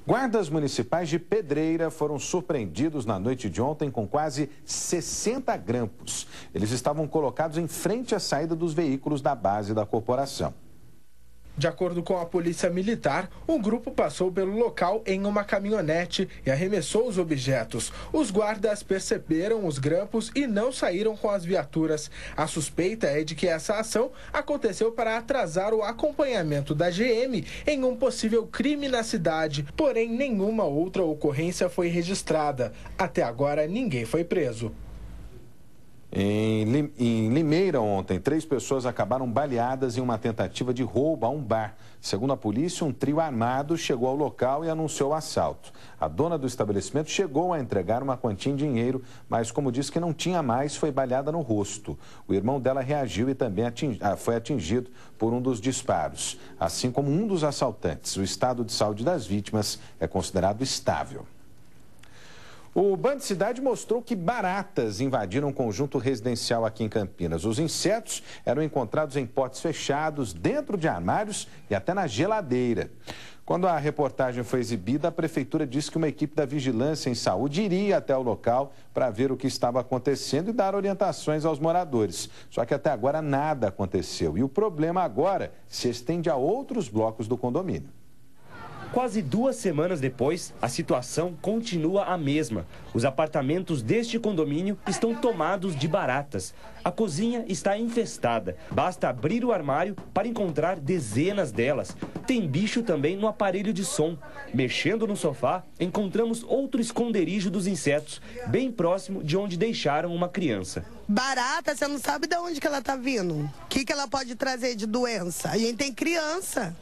Guardas municipais de Pedreira foram surpreendidos na noite de ontem com quase 60 grampos. Eles estavam colocados em frente à saída dos veículos da base da corporação. De acordo com a polícia militar, o grupo passou pelo local em uma caminhonete e arremessou os objetos. Os guardas perceberam os grampos e não saíram com as viaturas. A suspeita é de que essa ação aconteceu para atrasar o acompanhamento da GM em um possível crime na cidade. Porém, nenhuma outra ocorrência foi registrada. Até agora, ninguém foi preso. Em Limeira, ontem, 3 pessoas acabaram baleadas em uma tentativa de roubo a um bar. Segundo a polícia, um trio armado chegou ao local e anunciou o assalto. A dona do estabelecimento chegou a entregar uma quantia em dinheiro, mas como disse que não tinha mais, foi baleada no rosto. O irmão dela reagiu e também foi atingido por um dos disparos. Assim como um dos assaltantes, o estado de saúde das vítimas é considerado estável. O Band Cidade mostrou que baratas invadiram um conjunto residencial aqui em Campinas. Os insetos eram encontrados em potes fechados, dentro de armários e até na geladeira. Quando a reportagem foi exibida, a prefeitura disse que uma equipe da Vigilância em Saúde iria até o local para ver o que estava acontecendo e dar orientações aos moradores. Só que até agora nada aconteceu. E o problema agora se estende a outros blocos do condomínio. Quase 2 semanas depois, a situação continua a mesma. Os apartamentos deste condomínio estão tomados de baratas. A cozinha está infestada. Basta abrir o armário para encontrar dezenas delas. Tem bicho também no aparelho de som. Mexendo no sofá, encontramos outro esconderijo dos insetos, bem próximo de onde deixaram uma criança. Barata, você não sabe de onde que ela está vindo. O que ela pode trazer de doença? A gente tem criança.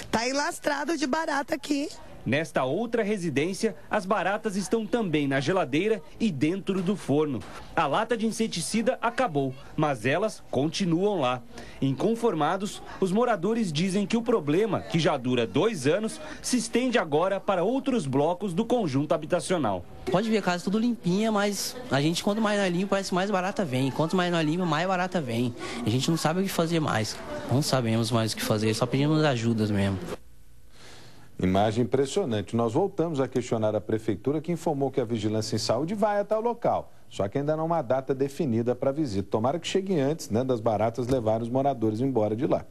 Tá enlastrado de barata aqui. Nesta outra residência, as baratas estão também na geladeira e dentro do forno. A lata de inseticida acabou, mas elas continuam lá. Inconformados, os moradores dizem que o problema, que já dura 2 anos, se estende agora para outros blocos do conjunto habitacional. Pode ver a casa tudo limpinha, mas a gente, quanto mais nós limpa, parece mais barata vem. Quanto mais nós limpa, mais barata vem. A gente não sabe o que fazer mais. Não sabemos mais o que fazer, só pedimos ajudas mesmo. Imagem impressionante. Nós voltamos a questionar a prefeitura, que informou que a Vigilância em Saúde vai até o local. Só que ainda não há uma data definida para a visita. Tomara que chegue antes, né, das baratas levarem os moradores embora de lá.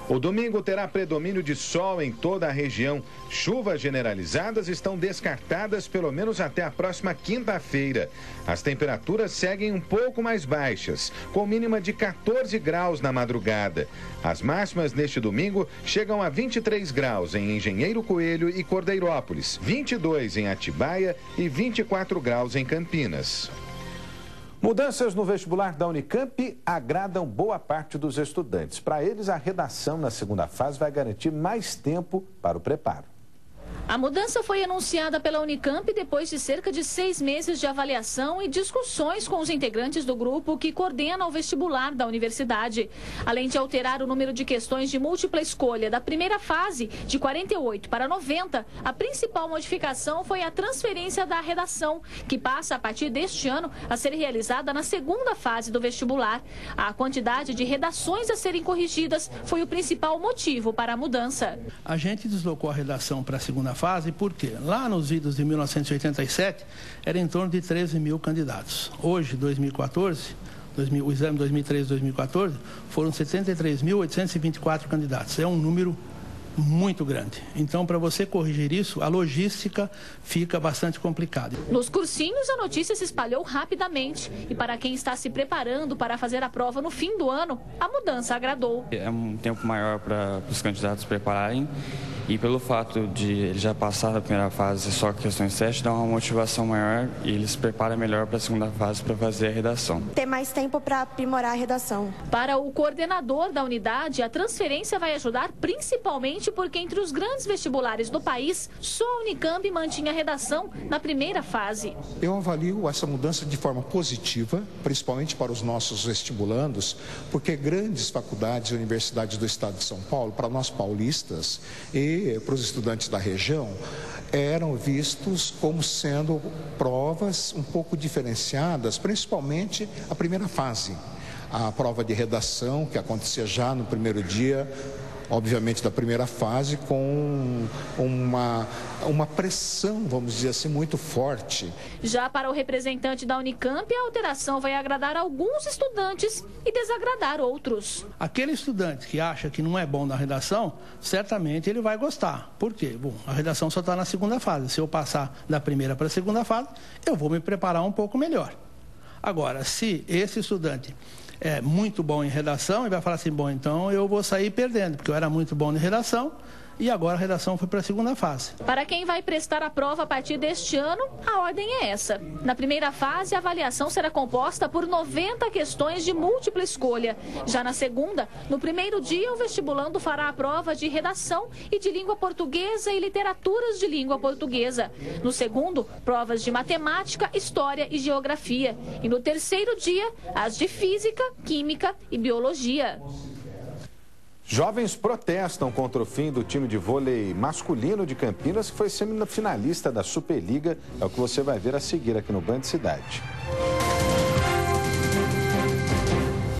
O domingo terá predomínio de sol em toda a região. Chuvas generalizadas estão descartadas pelo menos até a próxima quinta-feira. As temperaturas seguem um pouco mais baixas, com mínima de 14 graus na madrugada. As máximas neste domingo chegam a 23 graus em Engenheiro Coelho e Cordeirópolis, 22 em Atibaia e 24 graus em Campinas. Mudanças no vestibular da Unicamp agradam boa parte dos estudantes. Para eles, a redação na segunda fase vai garantir mais tempo para o preparo. A mudança foi anunciada pela Unicamp depois de cerca de 6 meses de avaliação e discussões com os integrantes do grupo que coordena o vestibular da universidade. Além de alterar o número de questões de múltipla escolha da primeira fase, de 48 para 90, a principal modificação foi a transferência da redação, que passa a partir deste ano a ser realizada na segunda fase do vestibular. A quantidade de redações a serem corrigidas foi o principal motivo para a mudança. A gente deslocou a redação para a segunda fase, porque lá nos idos de 1987 era em torno de 13 mil candidatos. Hoje, 2014, o exame 2013-2014, foram 73.824 candidatos. É um número muito grande. Então, para você corrigir isso, a logística fica bastante complicada. Nos cursinhos, a notícia se espalhou rapidamente. E para quem está se preparando para fazer a prova no fim do ano, a mudança agradou. É um tempo maior para os candidatos se prepararem. E pelo fato de eles já passar da primeira fase só questões 7, dá uma motivação maior e eles se preparam melhor para a segunda fase para fazer a redação. Ter mais tempo para aprimorar a redação. Para o coordenador da unidade, a transferência vai ajudar principalmente porque entre os grandes vestibulares do país, só a Unicamp mantinha a redação na primeira fase. Eu avalio essa mudança de forma positiva, principalmente para os nossos vestibulandos, porque grandes faculdades e universidades do estado de São Paulo, para nós paulistas e para os estudantes da região, eram vistos como sendo provas um pouco diferenciadas, principalmente a primeira fase. a prova de redação, que acontecia já no primeiro dia, obviamente da primeira fase, com uma pressão, vamos dizer assim, muito forte. Já para o representante da Unicamp, a alteração vai agradar alguns estudantes e desagradar outros. Aquele estudante que acha que não é bom na redação, certamente ele vai gostar. Por quê? Bom, a redação só está na segunda fase. Se eu passar da primeira para a segunda fase, eu vou me preparar um pouco melhor. Agora, se esse estudante é muito bom em redação e vai falar assim, bom, então eu vou sair perdendo, porque eu era muito bom em redação e agora a redação foi para a segunda fase. Para quem vai prestar a prova a partir deste ano, a ordem é essa. Na primeira fase, a avaliação será composta por 90 questões de múltipla escolha. Já na segunda, no primeiro dia, o vestibulando fará a prova de redação e de língua portuguesa e literaturas de língua portuguesa. No segundo, provas de matemática, história e geografia. E no terceiro dia, as de física, química e biologia. Jovens protestam contra o fim do time de vôlei masculino de Campinas, que foi semifinalista da Superliga. É o que você vai ver a seguir aqui no Band Cidade.